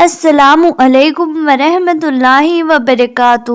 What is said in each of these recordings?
السلام علیکم ورحمۃ اللہ وبرکاتہ۔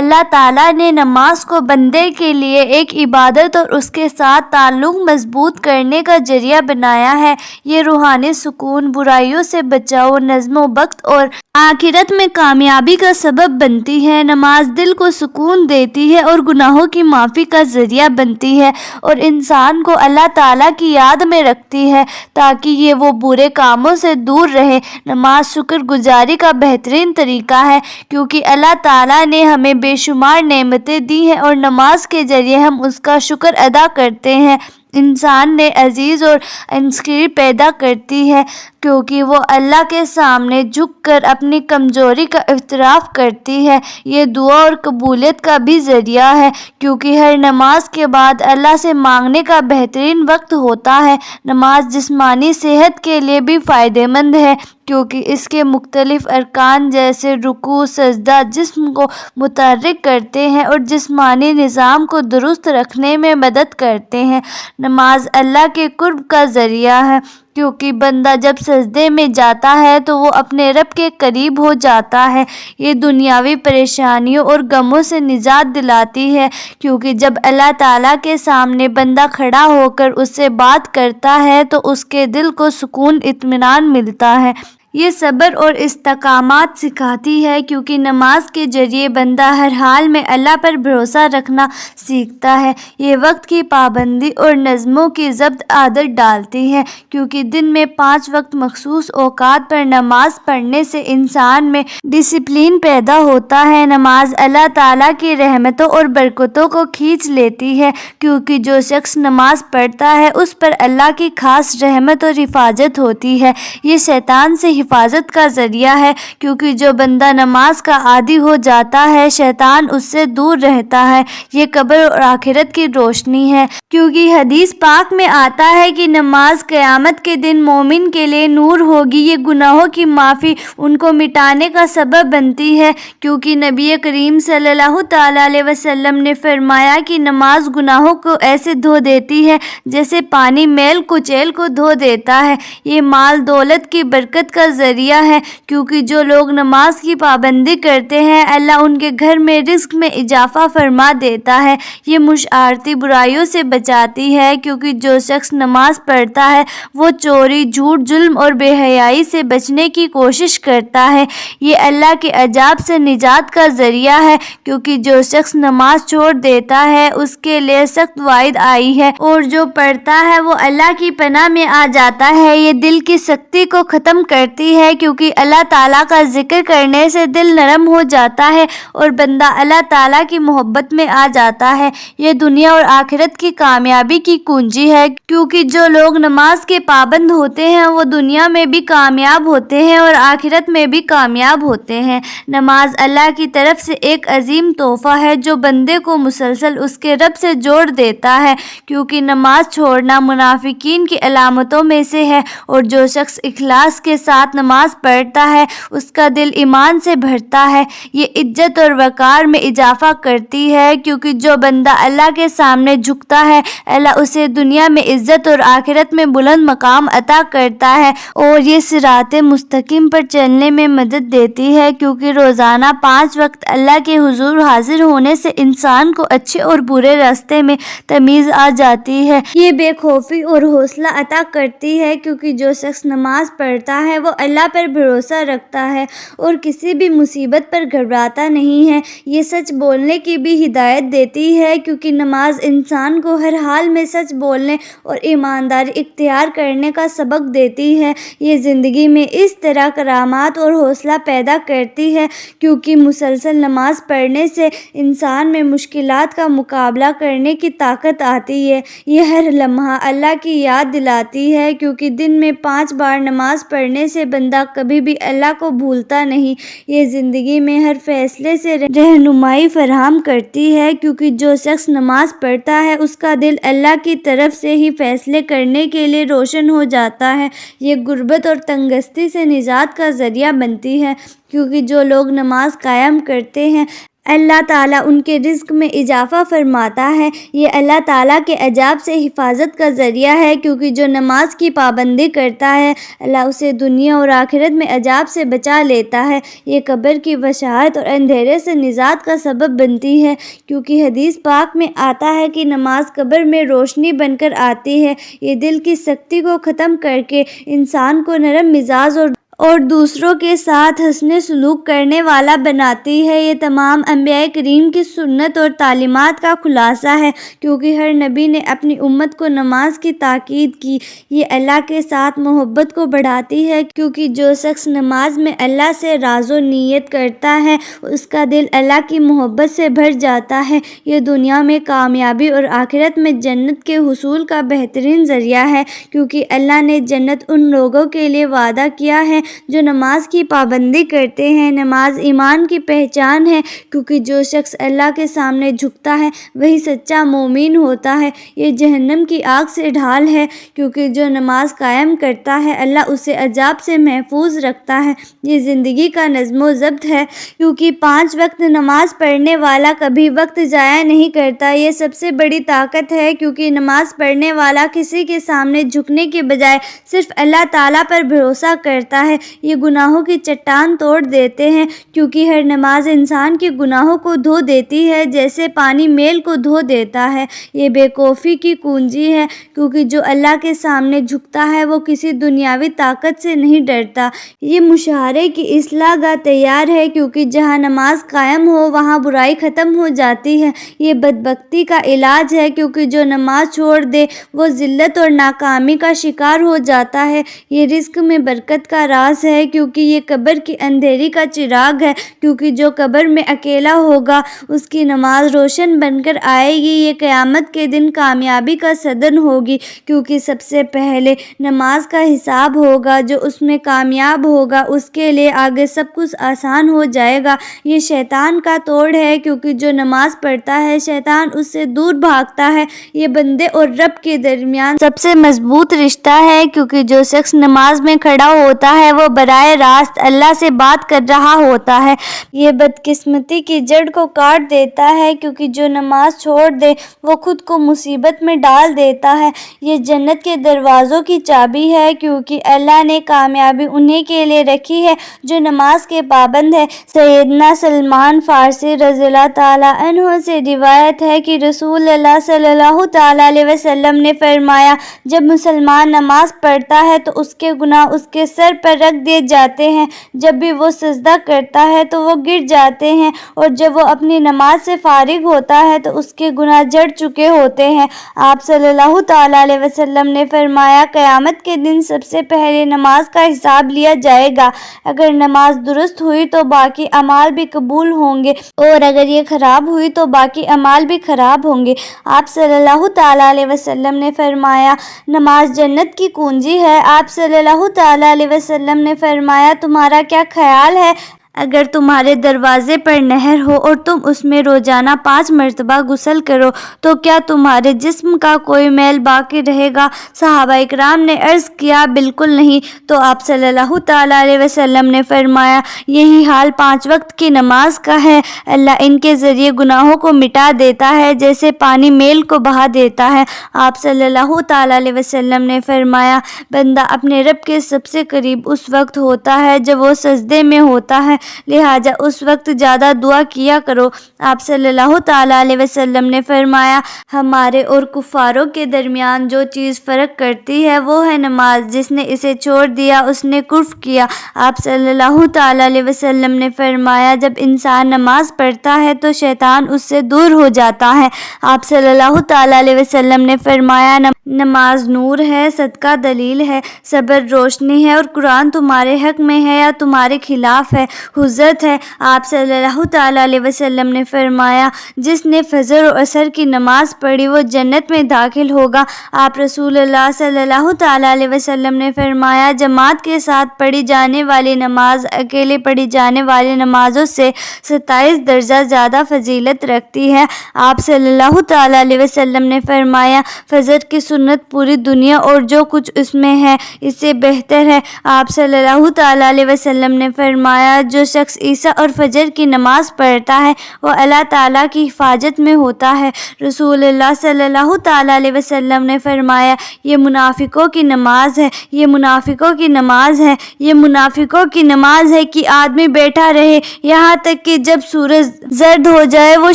اللہ تعالیٰ نے نماز کو بندے کے لیے ایک عبادت اور اس کے ساتھ تعلق مضبوط کرنے کا ذریعہ بنایا ہے۔ یہ روحانی سکون، برائیوں سے بچاؤ، نظم و ضبط اور آخرت میں کامیابی کا سبب بنتی ہے۔ نماز دل کو سکون دیتی ہے اور گناہوں کی معافی کا ذریعہ بنتی ہے اور انسان کو اللہ تعالیٰ کی یاد میں رکھتی ہے تاکہ یہ وہ برے کاموں سے دور رہے۔ نماز شکر گزاری کا بہترین طریقہ ہے کیونکہ اللہ تعالیٰ نے ہمیں بے شمار نعمتیں دی ہیں اور نماز کے ذریعے ہم اس کا شکر ادا کرتے ہیں۔ انسان نے عزیز اور انصاری پیدا کرتی ہے کیونکہ وہ اللہ کے سامنے جھک کر اپنی کمزوری کا اعتراف کرتی ہے۔ یہ دعا اور قبولیت کا بھی ذریعہ ہے کیونکہ ہر نماز کے بعد اللہ سے مانگنے کا بہترین وقت ہوتا ہے۔ نماز جسمانی صحت کے لیے بھی فائدہ مند ہے کیونکہ اس کے مختلف ارکان جیسے رکوع، سجدہ جسم کو متحرک کرتے ہیں اور جسمانی نظام کو درست رکھنے میں مدد کرتے ہیں۔ نماز اللہ کے قرب کا ذریعہ ہے کیونکہ بندہ جب سجدے میں جاتا ہے تو وہ اپنے رب کے قریب ہو جاتا ہے۔ یہ دنیاوی پریشانیوں اور غموں سے نجات دلاتی ہے کیونکہ جب اللہ تعالیٰ کے سامنے بندہ کھڑا ہو کر اس سے بات کرتا ہے تو اس کے دل کو سکون، اطمینان ملتا ہے۔ یہ صبر اور استقامت سکھاتی ہے کیونکہ نماز کے ذریعے بندہ ہر حال میں اللہ پر بھروسہ رکھنا سیکھتا ہے۔ یہ وقت کی پابندی اور نظموں کی ضبط عادت ڈالتی ہے کیونکہ دن میں 5 وقت مخصوص اوقات پر نماز پڑھنے سے انسان میں ڈسپلن پیدا ہوتا ہے۔ نماز اللہ تعالیٰ کی رحمتوں اور برکتوں کو کھینچ لیتی ہے کیونکہ جو شخص نماز پڑھتا ہے اس پر اللہ کی خاص رحمت اور حفاظت ہوتی ہے۔ یہ شیطان سے حفاظت کا ذریعہ ہے کیونکہ جو بندہ نماز کا عادی ہو جاتا ہے شیطان اس سے دور رہتا ہے۔ یہ قبر اور آخرت کی روشنی ہے کیونکہ حدیث پاک میں آتا ہے کہ نماز قیامت کے دن مومن کے لیے نور ہوگی۔ یہ گناہوں کی معافی ان کو مٹانے کا سبب بنتی ہے کیونکہ نبی کریم صلی اللہ تعالیٰ علیہ وسلم نے فرمایا کہ نماز گناہوں کو ایسے دھو دیتی ہے جیسے پانی میل کچیل کو دھو دیتا ہے۔ یہ مال دولت کی برکت کا ذریعہ ہے کیونکہ جو لوگ نماز کی پابندی کرتے ہیں اللہ ان کے گھر میں رزق میں اضافہ فرما دیتا ہے۔ یہ معاشرتی برائیوں سے بچاتی ہے کیونکہ جو شخص نماز پڑھتا ہے وہ چوری، جھوٹ، ظلم اور بے حیائی سے بچنے کی کوشش کرتا ہے۔ یہ اللہ کے عذاب سے نجات کا ذریعہ ہے کیونکہ جو شخص نماز چھوڑ دیتا ہے اس کے لیے سخت وعید آئی ہے اور جو پڑھتا ہے وہ اللہ کی پناہ میں آ جاتا ہے۔ یہ دل کی سختی کو ختم کرتی ہے کیونکہ اللہ تعالیٰ کا ذکر کرنے سے دل نرم ہو جاتا ہے اور بندہ اللہ تعالیٰ کی محبت میں آ جاتا ہے۔ یہ دنیا اور آخرت کی کامیابی کی کنجی ہے کیونکہ جو لوگ نماز کے پابند ہوتے ہیں وہ دنیا میں بھی کامیاب ہوتے ہیں اور آخرت میں بھی کامیاب ہوتے ہیں۔ نماز اللہ کی طرف سے ایک عظیم تحفہ ہے جو بندے کو مسلسل اس کے رب سے جوڑ دیتا ہے کیونکہ نماز چھوڑنا منافقین کی علامتوں میں سے ہے اور جو شخص اخلاص کے ساتھ نماز پڑھتا ہے اس کا دل ایمان سے بھرتا ہے۔ یہ عزت اور وقار میں اضافہ کرتی ہے کیونکہ جو بندہ اللہ کے سامنے جھکتا ہے اللہ اسے دنیا میں عزت اور آخرت میں بلند مقام عطا کرتا ہے اور یہ صراط مستقیم پر چلنے میں مدد دیتی ہے کیونکہ روزانہ 5 وقت اللہ کے حضور حاضر ہونے سے انسان کو اچھے اور برے راستے میں تمیز آ جاتی ہے۔ یہ بے خوفی اور حوصلہ عطا کرتی ہے کیونکہ جو شخص نماز پڑھتا ہے وہ اللہ پر بھروسہ رکھتا ہے اور کسی بھی مصیبت پر گھبراتا نہیں ہے۔ یہ سچ بولنے کی بھی ہدایت دیتی ہے کیونکہ نماز انسان کو ہر حال میں سچ بولنے اور ایمانداری اختیار کرنے کا سبق دیتی ہے۔ یہ زندگی میں اس طرح کرامات اور حوصلہ پیدا کرتی ہے کیونکہ مسلسل نماز پڑھنے سے انسان میں مشکلات کا مقابلہ کرنے کی طاقت آتی ہے۔ یہ ہر لمحہ اللہ کی یاد دلاتی ہے کیونکہ دن میں 5 بار نماز پڑھنے سے بندہ کبھی بھی اللہ کو بھولتا نہیں۔ یہ زندگی میں ہر فیصلے سے رہنمائی فراہم کرتی ہے کیونکہ جو شخص نماز پڑھتا ہے اس کا دل اللہ کی طرف سے ہی فیصلے کرنے کے لیے روشن ہو جاتا ہے۔ یہ غربت اور تنگدستی سے نجات کا ذریعہ بنتی ہے کیونکہ جو لوگ نماز قائم کرتے ہیں اللہ تعالیٰ ان کے رزق میں اضافہ فرماتا ہے۔ یہ اللہ تعالیٰ کے عذاب سے حفاظت کا ذریعہ ہے، کیونکہ جو نماز کی پابندی کرتا ہے اللہ اسے دنیا اور آخرت میں عذاب سے بچا لیتا ہے۔ یہ قبر کی وسعت اور اندھیرے سے نجات کا سبب بنتی ہے، کیونکہ حدیث پاک میں آتا ہے کہ نماز قبر میں روشنی بن کر آتی ہے۔ یہ دل کی سختی کو ختم کر کے انسان کو نرم مزاج اور دوسروں کے ساتھ حسن سلوک کرنے والا بناتی ہے۔ یہ تمام انبیاء کریم کی سنت اور تعلیمات کا خلاصہ ہے، کیونکہ ہر نبی نے اپنی امت کو نماز کی تاکید کی۔ یہ اللہ کے ساتھ محبت کو بڑھاتی ہے، کیونکہ جو شخص نماز میں اللہ سے راز و نیت کرتا ہے اس کا دل اللہ کی محبت سے بھر جاتا ہے۔ یہ دنیا میں کامیابی اور آخرت میں جنت کے حصول کا بہترین ذریعہ ہے، کیونکہ اللہ نے جنت ان لوگوں کے لیے وعدہ کیا ہے جو نماز کی پابندی کرتے ہیں۔ نماز ایمان کی پہچان ہے، کیونکہ جو شخص اللہ کے سامنے جھکتا ہے وہی سچا مومن ہوتا ہے۔ یہ جہنم کی آگ سے ڈھال ہے، کیونکہ جو نماز قائم کرتا ہے اللہ اسے عذاب سے محفوظ رکھتا ہے۔ یہ زندگی کا نظم و ضبط ہے، کیونکہ 5 وقت نماز پڑھنے والا کبھی وقت ضائع نہیں کرتا۔ یہ سب سے بڑی طاقت ہے، کیونکہ نماز پڑھنے والا کسی کے سامنے جھکنے کے بجائے صرف اللہ تعالیٰ پر بھروسہ کرتا ہے۔ یہ گناہوں کی چٹان توڑ دیتے ہیں، کیونکہ ہر نماز انسان کے گناہوں کو دھو دیتی ہے جیسے پانی میل کو دھو دیتا ہے۔ یہ بے خوفی کی کنجی ہے، کیونکہ جو اللہ کے سامنے جھکتا ہے وہ کسی دنیاوی طاقت سے نہیں ڈرتا۔ یہ مشاہرے کی اصلاح گاہ تیار ہے، کیونکہ جہاں نماز قائم ہو وہاں برائی ختم ہو جاتی ہے۔ یہ بدبختی کا علاج ہے، کیونکہ جو نماز چھوڑ دے وہ ذلت اور ناکامی کا شکار ہو جاتا ہے۔ یہ رزق میں برکت کا راز ہے، کیونکہ یہ قبر کی اندھیری کا چراغ ہے، کیونکہ جو قبر میں اکیلا ہوگا اس کی نماز روشن بن کر آئے گی۔ یہ قیامت کے دن کامیابی کا صدن ہوگی، کیونکہ سب سے پہلے نماز کا حساب ہوگا۔ جو اس میں کامیاب ہوگا اس کے لیے آگے سب کچھ آسان ہو جائے گا۔ یہ شیطان کا توڑ ہے، کیونکہ جو نماز پڑھتا ہے شیطان اس سے دور بھاگتا ہے۔ یہ بندے اور رب کے درمیان سب سے مضبوط رشتہ ہے، کیونکہ جو شخص نماز میں کھڑا ہوتا ہے وہ براہ راست اللہ سے بات کر رہا ہوتا ہے۔ یہ بدقسمتی کی جڑ کو کاٹ دیتا ہے، کیونکہ جو نماز چھوڑ دے وہ خود کو مصیبت میں ڈال دیتا ہے۔ یہ جنت کے دروازوں کی چابی ہے، کیونکہ اللہ نے کامیابی انہیں کے لیے رکھی ہے جو نماز کے پابند ہے۔ سیدنا سلمان فارسی رضی اللہ تعالیٰ عنہ سے روایت ہے کہ رسول اللہ صلی اللہ تعالیٰ علیہ وسلم نے فرمایا، جب مسلمان نماز پڑھتا ہے تو اس کے گناہ اس کے سر پر رکھ دیے جاتے ہیں، جب بھی وہ سجدہ کرتا ہے تو وہ گر جاتے ہیں، اور جب وہ اپنی نماز سے فارغ ہوتا ہے تو اس کے گناہ جڑ چکے ہوتے ہیں۔ آپ صلی اللہ تعالیٰ علیہ وسلم نے فرمایا، قیامت کے دن سب سے پہلے نماز کا حساب لیا جائے گا۔ اگر نماز درست ہوئی تو باقی اعمال بھی قبول ہوں گے، اور اگر یہ خراب ہوئی تو باقی اعمال بھی خراب ہوں گے۔ آپ صلی اللہ تعالیٰ علیہ وسلم نے فرمایا، نماز جنت کی کنجی ہے۔ آپ صلی اللہ تعالیٰ علیہ وسلم نے فرمایا، تمہارا کیا خیال ہے اگر تمہارے دروازے پر نہر ہو اور تم اس میں روزانہ 5 مرتبہ غسل کرو تو کیا تمہارے جسم کا کوئی میل باقی رہے گا؟ صحابہ اکرام نے عرض کیا، بالکل نہیں۔ تو آپ صلی اللہ تعالیٰ علیہ وسلم نے فرمایا، یہی حال 5 وقت کی نماز کا ہے۔ اللہ ان کے ذریعے گناہوں کو مٹا دیتا ہے جیسے پانی میل کو بہا دیتا ہے۔ آپ صلی اللہ تعالیٰ علیہ وسلم نے فرمایا، بندہ اپنے رب کے سب سے قریب اس وقت ہوتا ہے جب وہ سجدے میں ہوتا ہے، لہٰذا اس وقت زیادہ دعا کیا کرو۔ آپ صلی اللہ تعالیٰ علیہ وسلم نے فرمایا، ہمارے اور کفاروں کے درمیان جو چیز فرق کرتی ہے وہ ہے نماز، جس نے اسے چھوڑ دیا اس نے کفر کیا۔ آپ صلی اللہ تعالیٰ علیہ وسلم نے فرمایا، جب انسان نماز پڑھتا ہے تو شیطان اس سے دور ہو جاتا ہے۔ آپ صلی اللہ تعالیٰ علیہ وسلم نے فرمایا، نماز نور ہے، صدقہ دلیل ہے، صبر روشنی ہے، اور قرآن تمہارے حق میں ہے یا تمہارے خلاف ہے، حجت ہے۔ آپ صلی اللہ تعالیٰ علیہ وسلم نے فرمایا، جس نے فجر اور عصر کی نماز پڑھی وہ جنت میں داخل ہوگا۔ آپ رسول اللہ صلی اللہ تعالیٰ علیہ وسلم نے فرمایا، جماعت کے ساتھ پڑھی جانے والی نماز اکیلے پڑھی جانے والی نمازوں سے 27 درجہ زیادہ فضیلت رکھتی ہے۔ آپ صلی اللہ تعالیٰ علیہ وسلم نے فرمایا، فجر کی سنت پوری دنیا اور جو کچھ اس میں ہے اس سے بہتر ہے۔ آپ صلی اللہ تعالیٰ علیہ وسلم نے فرمایا، جو شخص عشاء اور فجر کی نماز پڑھتا ہے وہ اللہ تعالیٰ کی حفاظت میں ہوتا ہے۔ رسول اللہ صلی اللہ تعالیٰ علیہ وسلم نے فرمایا، یہ منافقوں کی نماز ہے، یہ منافقوں کی نماز ہے، یہ منافقوں کی نماز ہے کہ آدمی بیٹھا رہے یہاں تک کہ جب سورج زرد ہو جائے، وہ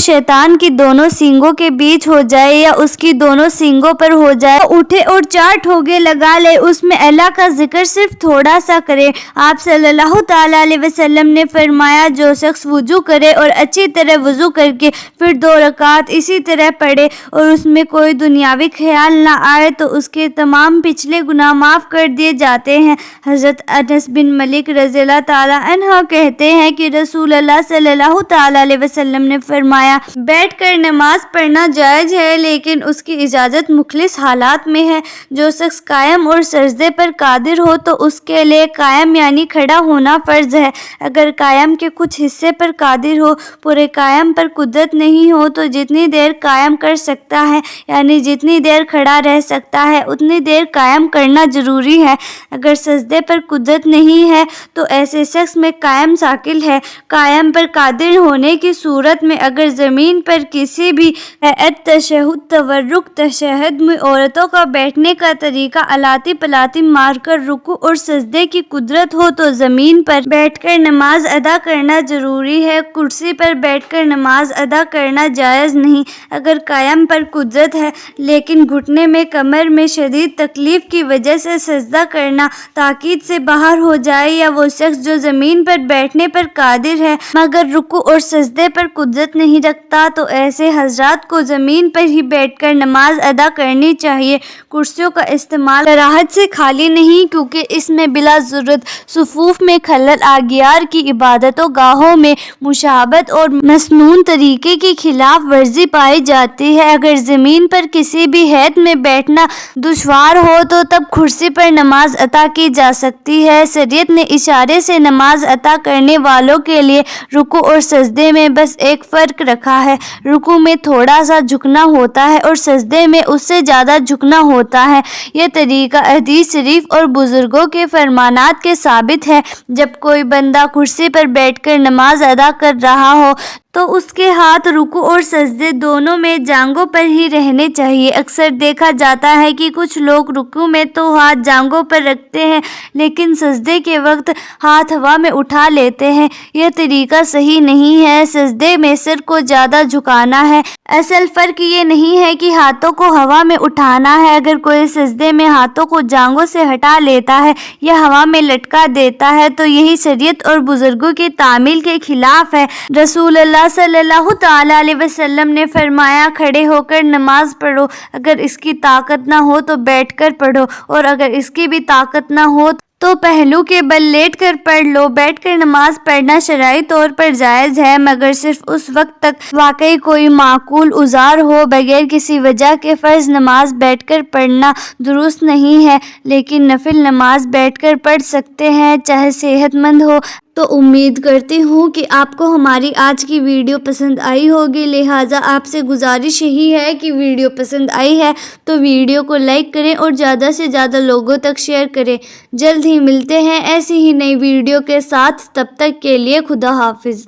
شیطان کی دونوں سینگوں کے بیچ ہو جائے یا اس کی دونوں سینگوں پر ہو جائے، اٹھے اور 4 ٹھوکے لگا لے، اس میں اللہ کا ذکر صرف تھوڑا سا کرے۔ آپ صلی اللہ تعالیٰ علیہ وسلم نے فرمایا، جو شخص وضو کرے اور اچھی طرح وضو کر کے پھر 2 رکعت اسی طرح پڑھے اور اس میں کوئی دنیاوی خیال نہ آئے تو اس کے تمام پچھلے گناہ معاف کر دیے جاتے ہیں۔ حضرت انس بن مالک رضی اللہ تعالیٰ عنہ کہتے ہیں کہ رسول اللہ صلی اللہ تعالیٰ علیہ وسلم نے فرمایا، بیٹھ کر نماز پڑھنا جائز ہے لیکن اس کی اجازت مخلص حالات میں ہے۔ جو شخص قائم اور سجدے پر قادر ہو تو اس کے لیے قائم یعنی کھڑا ہونا فرض ہے۔ اگر قائم کے کچھ حصے پر قادر ہو، پورے قائم پر قدرت نہیں ہو تو جتنی دیر قائم کر سکتا ہے یعنی جتنی دیر کھڑا رہ سکتا ہے اتنی دیر قائم کرنا ضروری ہے۔ اگر سجدے پر قدرت نہیں ہے تو ایسے شخص میں قائم ثاقل ہے۔ قائم پر قادر ہونے کی صورت میں اگر زمین پر کسی بھی ہیئت تشہد تورک تشہد میں عورتوں کا بیٹھنے کا طریقہ الاتی پلاتی مار کر رکوع اور سجدے کی قدرت ہو تو زمین پر بیٹھ کر نماز ادا کرنا ضروری ہے، کرسی پر بیٹھ کر نماز ادا کرنا جائز نہیں۔ اگر قائم پر قدرت ہے لیکن گھٹنے میں کمر میں شدید تکلیف کی وجہ سے سجدہ کرنا طاقت سے باہر ہو جائے یا وہ شخص جو زمین پر بیٹھنے پر قادر ہے مگر رکوع اور سجدے پر قدرت نہیں رکھتا تو ایسے حضرات کو زمین پر ہی بیٹھ کر نماز ادا کرنی چاہیے۔ کرسیوں کا استعمال کراہت سے خالی نہیں کیونکہ اس میں بلا ضرورت صفوف میں خلل اغیار کی عبادتوں گاہوں میں مشابہت اور مسنون طریقے کی خلاف ورزی پائی جاتی ہے۔ اگر زمین پر کسی بھی ہیئت میں بیٹھنا دشوار ہو تو تب کرسی پر نماز ادا کی جا سکتی ہے۔ شریعت نے اشارے سے نماز ادا کرنے والوں کے لیے رکوع اور سجدے میں بس ایک فرق رکھا ہے، رکوع میں تھوڑا سا جھکنا ہوتا ہے اور سجدے میں اس سے زیادہ جھکنا ہوتا ہے۔ یہ طریقہ حدیث شریف اور بزرگوں کے فرمانات کے ثابت ہے۔ جب کوئی بندہ کرسی پر بیٹھ کر نماز ادا کر رہا ہو تو اس کے ہاتھ رکوع اور سجدے دونوں میں جانگوں پر ہی رہنے چاہیے۔ اکثر دیکھا جاتا ہے کہ کچھ لوگ رکوع میں تو ہاتھ جانگوں پر رکھتے ہیں لیکن سجدے کے وقت ہاتھ ہوا میں اٹھا لیتے ہیں۔ یہ طریقہ صحیح نہیں ہے۔ سجدے میں سر کو زیادہ جھکانا ہے۔ اصل فرق یہ نہیں ہے کہ ہاتھوں کو ہوا میں اٹھانا ہے۔ اگر کوئی سجدے میں ہاتھوں کو جانگوں سے ہٹا لیتا ہے یا ہوا میں لٹکا دیتا ہے تو یہی شریعت اور بزرگوں کی تعمیل کے خلاف ہے۔ رسول اللہ صلی اللہ تعالیٰ علیہ وسلم نے فرمایا، کھڑے ہو کر نماز پڑھو، اگر اس کی طاقت نہ ہو تو بیٹھ کر پڑھو اور اگر اس کی بھی طاقت نہ ہو تو پہلو کے بل لیٹ کر پڑھ لو۔ بیٹھ کر نماز پڑھنا شرعی طور پر جائز ہے مگر صرف اس وقت تک واقعی کوئی معقول عذر ہو، بغیر کسی وجہ کے فرض نماز بیٹھ کر پڑھنا درست نہیں ہے، لیکن نفل نماز بیٹھ کر پڑھ سکتے ہیں چاہے صحت مند ہو۔ تو امید کرتی ہوں کہ آپ کو ہماری آج کی ویڈیو پسند آئی ہوگی، لہٰذا آپ سے گزارش یہی ہے کہ ویڈیو پسند آئی ہے تو ویڈیو کو لائک کریں اور زیادہ سے زیادہ لوگوں تک شیئر کریں۔ جلد ہی ملتے ہیں ایسی ہی نئی ویڈیو کے ساتھ، تب تک کے لیے خدا حافظ۔